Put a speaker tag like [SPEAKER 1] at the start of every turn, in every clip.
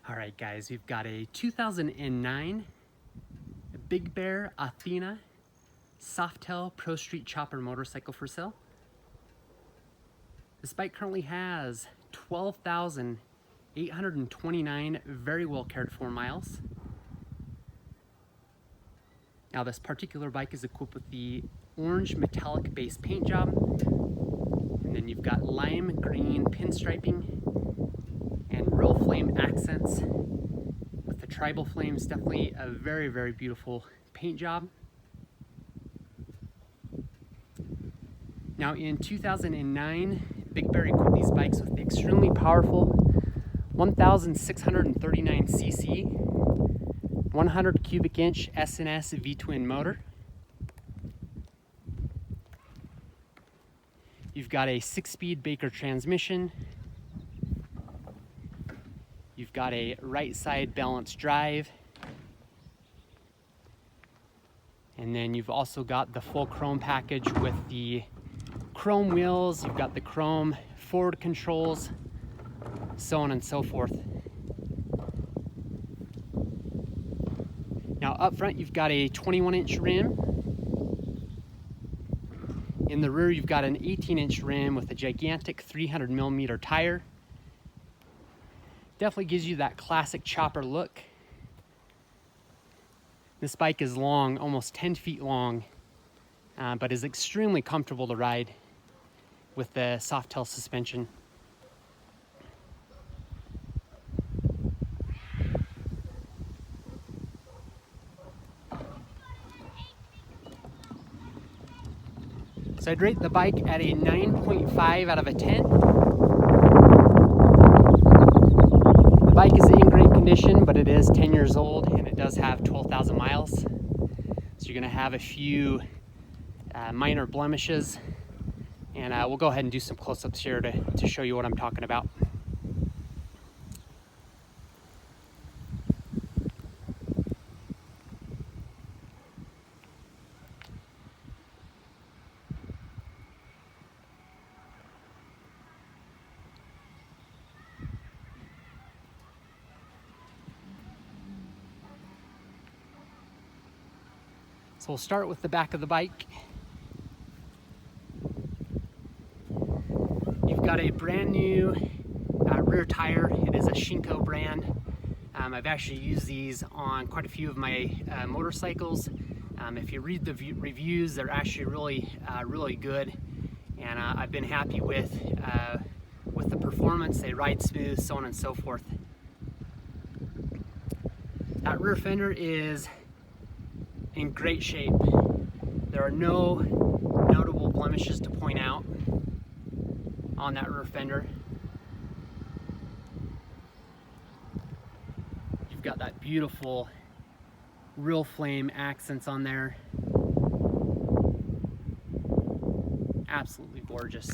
[SPEAKER 1] All right, guys, we've got a 2009 Big Bear Athena Softail Pro Street Chopper motorcycle for sale. This bike currently has 12,829 very well cared for miles. Now, this particular bike is equipped with the orange metallic base paint job, and then you've got lime green pinstriping and real flame accents with the tribal flames. Definitely a very, very beautiful paint job. Now, in 2009, Big Bear equipped these bikes with the extremely powerful 1,639 cc 100 cubic inch S&S V-twin motor. You've got a 6-speed Baker transmission. You've got a right side balanced drive. And then you've also got the full chrome package with the chrome wheels. You've got the chrome forward controls, so on and so forth. Now up front, you've got a 21-inch rim. In the rear, you've got an 18-inch rim with a gigantic 300mm tire. Definitely gives you that classic chopper look. This bike is long, almost 10 feet long, but is extremely comfortable to ride with the Softail suspension. So I'd rate the bike at a 9.5 out of a 10. The bike is in great condition, but it is 10 years old and it does have 12,000 miles. So you're gonna have a few minor blemishes, and we'll go ahead and do some close-ups here to show you what I'm talking about. So we'll start with the back of the bike. You've got a brand new rear tire. It is a Shinko brand. I've actually used these on quite a few of my motorcycles. If you read the reviews, they're actually really good, and I've been happy with the performance. They ride smooth, so on and so forth. That rear fender is in great shape. There are no notable blemishes to point out on that rear fender. You've got that beautiful real flame accents on there. Absolutely gorgeous.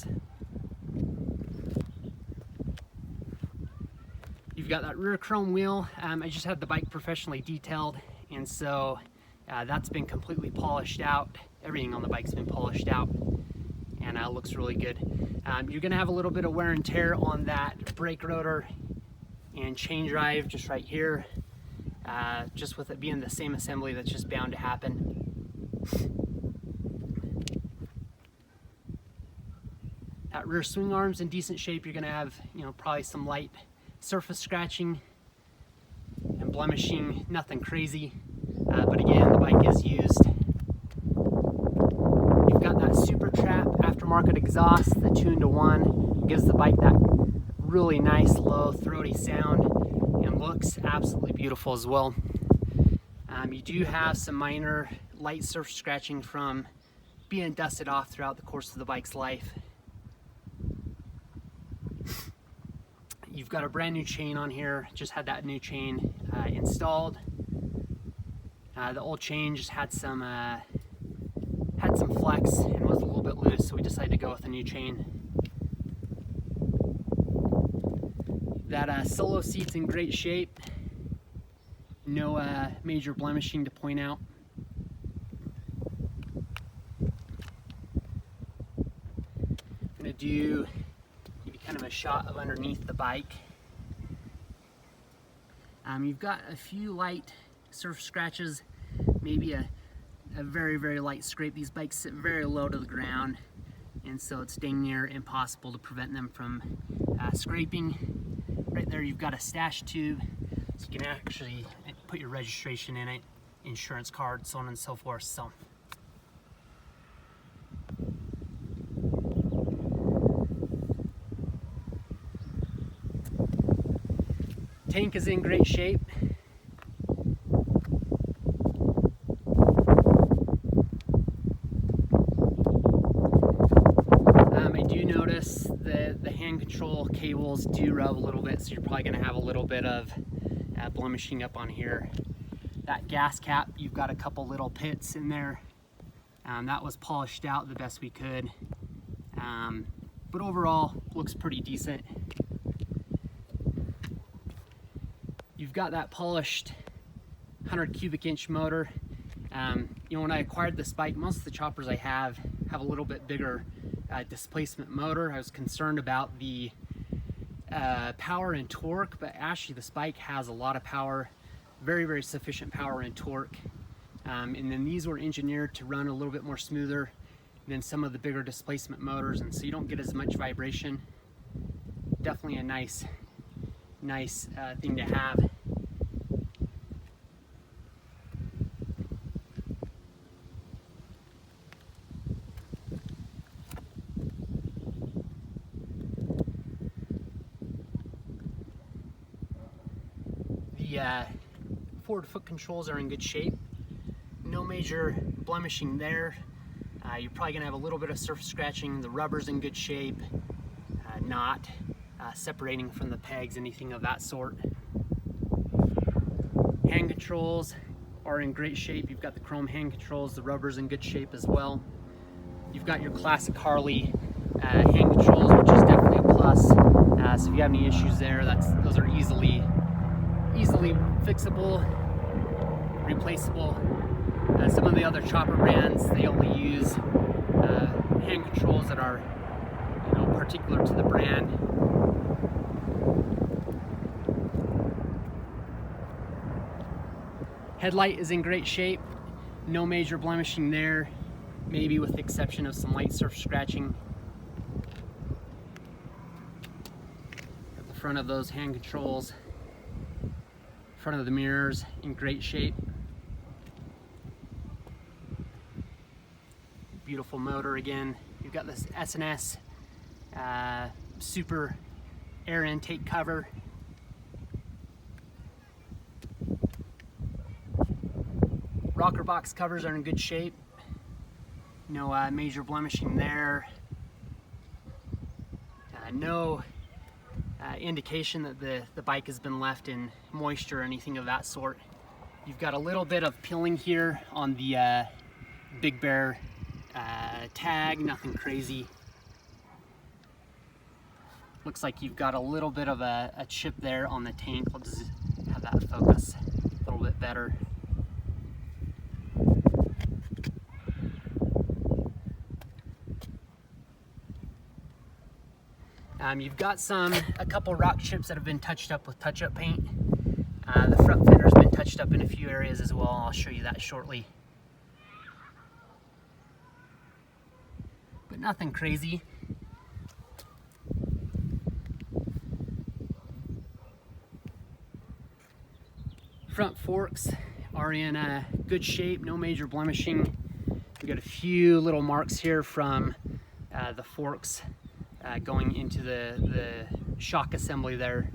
[SPEAKER 1] You've got that rear chrome wheel. I just had the bike professionally detailed, and so that's been completely polished out. Everything on the bike's been polished out, and looks really good. You're gonna have a little bit of wear and tear on that brake rotor and chain drive just right here. Just with it being the same assembly, that's just bound to happen. That rear swing arm's in decent shape. You're gonna have, probably some light surface scratching and blemishing, nothing crazy. But again, the bike is used. You've got that Super Trap aftermarket exhaust, the 2-in-1. Gives the bike that really nice, low, throaty sound, and looks absolutely beautiful as well. You do have some minor light surface scratching from being dusted off throughout the course of the bike's life. You've got a brand new chain on here. Just had that new chain installed. The old chain just had some flex and was a little bit loose, so we decided to go with a new chain. That solo seat's in great shape. No major blemishing to point out. I'm gonna give you kind of a shot of underneath the bike. You've got a few light surface scratches, maybe a very, very light scrape. These bikes sit very low to the ground, and so it's dang near impossible to prevent them from scraping. Right there you've got a stash tube, so you can actually put your registration in it, insurance card, so on and so forth. So tank is in great shape. I do notice that the hand control cables do rub a little bit, so you're probably going to have a little bit of blemishing up on here. That gas cap, you've got a couple little pits in there. That was polished out the best we could, but overall looks pretty decent. You've got that polished 100 cubic inch motor. You know, when I acquired this bike, most of the choppers I have a little bit bigger displacement motor. I was concerned about the power and torque, but actually this bike has a lot of power, very, very sufficient power and torque. And then these were engineered to run a little bit more smoother than some of the bigger displacement motors, and so you don't get as much vibration. Definitely a nice thing to have. The forward foot controls are in good shape. No major blemishing there. You're probably going to have a little bit of surface scratching. The rubber's in good shape, not separating from the pegs, anything of that sort. Hand controls are in great shape. You've got the chrome hand controls. The rubber's in good shape as well. You've got your classic Harley hand controls, which is definitely a plus. So if you have any issues there, those are easily fixable, replaceable. Some of the other chopper brands, they only use hand controls that are, you know, particular to the brand. Headlight is in great shape. No major blemishing there, maybe with the exception of some light surface scratching. At the front of those hand controls, front of the mirrors in great shape. Beautiful motor again. You've got this S&S super air intake cover. Rocker box covers are in good shape. No major blemishing there. No indication that the bike has been left in moisture or anything of that sort. You've got a little bit of peeling here on the Big Bear tag, nothing crazy. Looks like you've got a little bit of a chip there on the tank. Let's have that focus a little bit better. You've got a couple rock chips that have been touched up with touch-up paint. The front fender's been touched up in a few areas as well. I'll show you that shortly. But nothing crazy. Front forks are in good shape, no major blemishing. We've got a few little marks here from the forks going into the shock assembly there.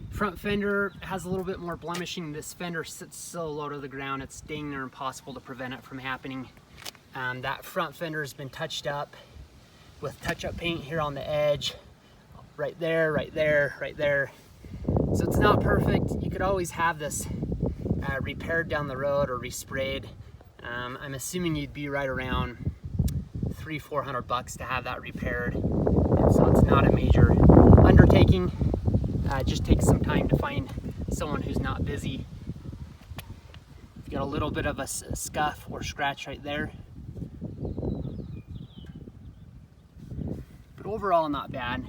[SPEAKER 1] Front fender has a little bit more blemishing. This fender sits so low to the ground, it's dang near impossible to prevent it from happening. That front fender has been touched up with touch-up paint here on the edge, right there, right there, right there. So it's not perfect. You could always have this repaired down the road or resprayed. I'm assuming you'd be right around $300-400 to have that repaired, and so it's not a major undertaking. It just takes some time to find someone who's not busy. You've got a little bit of a scuff or scratch right there, but overall not bad.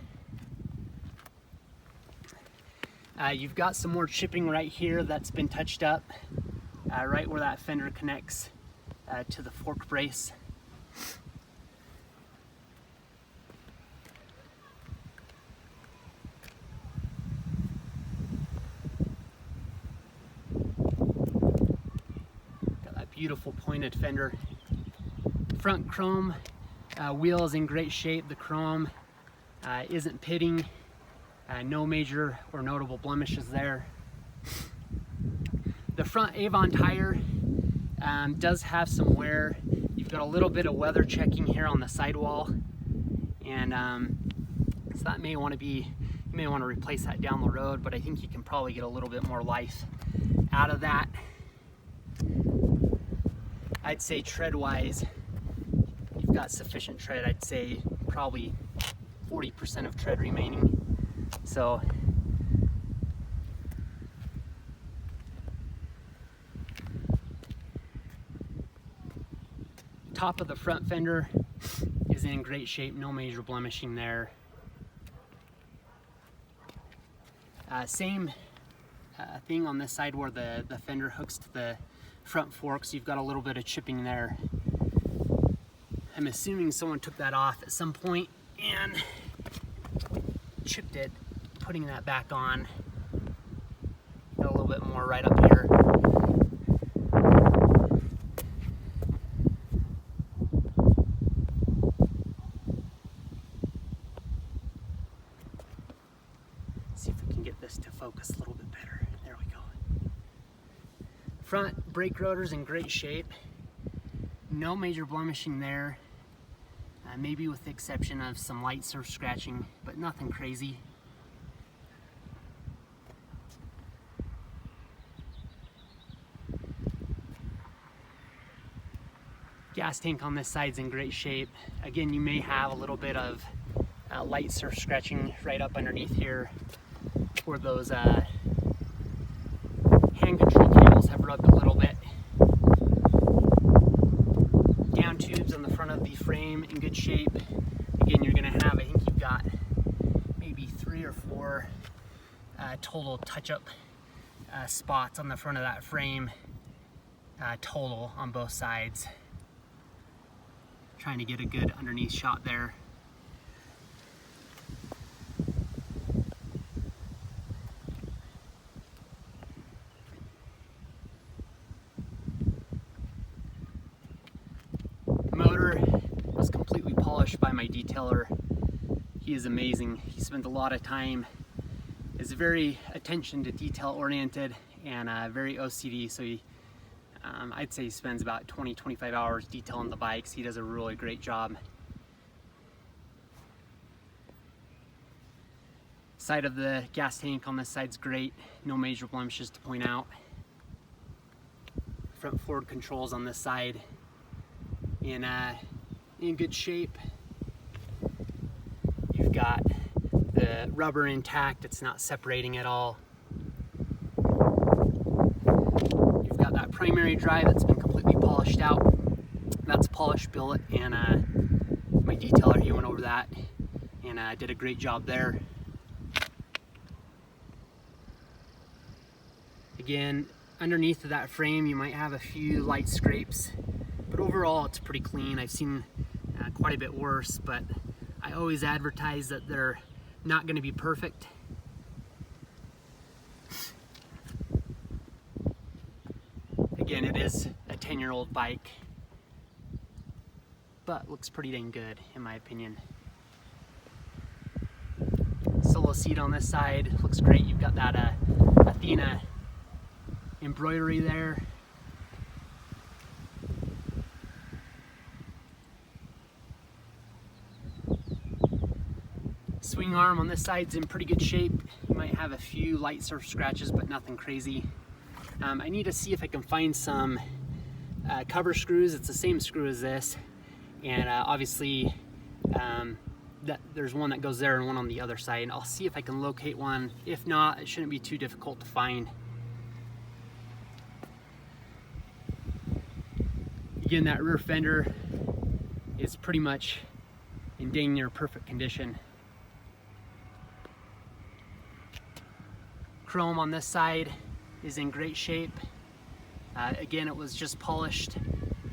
[SPEAKER 1] You've got some more chipping right here that's been touched up, right where that fender connects to the fork brace. Got that beautiful pointed fender. Front chrome wheel is in great shape. The chrome isn't pitting. No major or notable blemishes there. The front Avon tire does have some wear. You've got a little bit of weather checking here on the sidewall, and so that may want to be, you may want to replace that down the road, but I think you can probably get a little bit more life out of that. I'd say tread-wise, you've got sufficient tread. I'd say probably 40% of tread remaining. So top of the front fender is in great shape, no major blemishing there. Same thing on this side where the fender hooks to the front forks. You've got a little bit of chipping there. I'm assuming someone took that off at some point and chipped it, putting that back on. Got a little bit more right up here. See if we can get this to focus a little bit better. There we go. Front brake rotor's in great shape. No major blemishing there. Maybe with the exception of some light surf scratching, but nothing crazy. Gas tank on this side's in great shape. Again, you may have a little bit of light surf scratching right up underneath here where those hand control cables have rubbed a little bit. Down tubes on the front of the frame in good shape. Again, you're gonna have, I think you've got maybe 3 or 4 total touch-up spots on the front of that frame, total on both sides. Trying to get a good underneath shot there. Motor was completely polished by my detailer. He is amazing. He spent a lot of time, is very attention to detail oriented and very OCD, so he I'd say he spends about 20-25 hours detailing the bikes. He does a really great job. Side of the gas tank on this side's great. No major blemishes to point out. Front forward controls on this side in good shape. You've got the rubber intact. It's not separating at all. That primary drive that's been completely polished out. That's polished billet, and my detailer, he went over that and did a great job there. Again, underneath of that frame you might have a few light scrapes, but overall it's pretty clean. I've seen quite a bit worse, but I always advertise that they're not going to be perfect. Again, it is a 10-year-old bike, but looks pretty dang good in my opinion. Solo seat on this side looks great. You've got that Athena embroidery there. Swing arm on this side's in pretty good shape. You might have a few light surf scratches, but nothing crazy. I need to see if I can find some cover screws. It's the same screw as this, and obviously there's one that goes there and one on the other side, and I'll see if I can locate one. If not, it shouldn't be too difficult to find. Again, that rear fender is pretty much in dang near perfect condition. chrome on this side is in great shape. Again, it was just polished,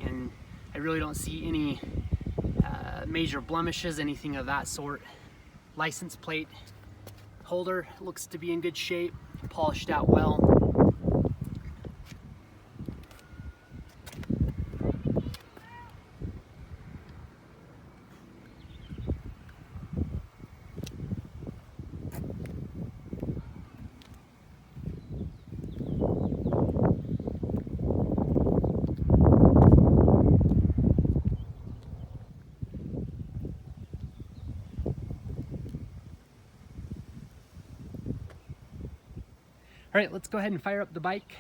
[SPEAKER 1] and I really don't see any major blemishes, anything of that sort. License plate holder looks to be in good shape, polished out well. All right, let's go ahead and fire up the bike.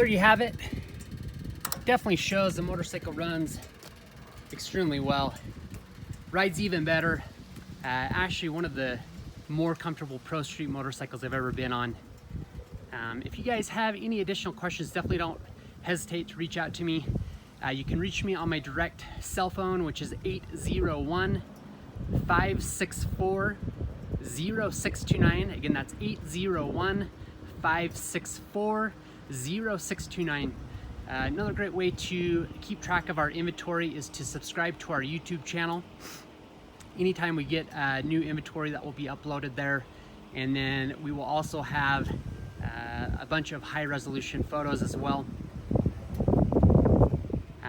[SPEAKER 1] there you have it. Definitely shows the motorcycle runs extremely well. Rides even better. Actually one of the more comfortable pro street motorcycles I've ever been on. If you guys have any additional questions, definitely don't hesitate to reach out to me. You can reach me on my direct cell phone, which is 801-564-0629. Again, that's 801-564-0629. Another great way to keep track of our inventory is to subscribe to our YouTube channel. Anytime we get new inventory, that will be uploaded there. And then we will also have a bunch of high resolution photos as well.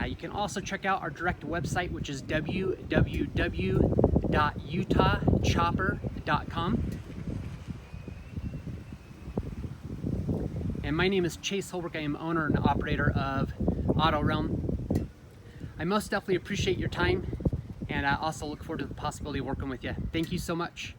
[SPEAKER 1] You can also check out our direct website, which is www.utahchopper.com. And my name is Chase Holbrook. I am owner and operator of Auto Realm. I most definitely appreciate your time, and I also look forward to the possibility of working with you. Thank you so much.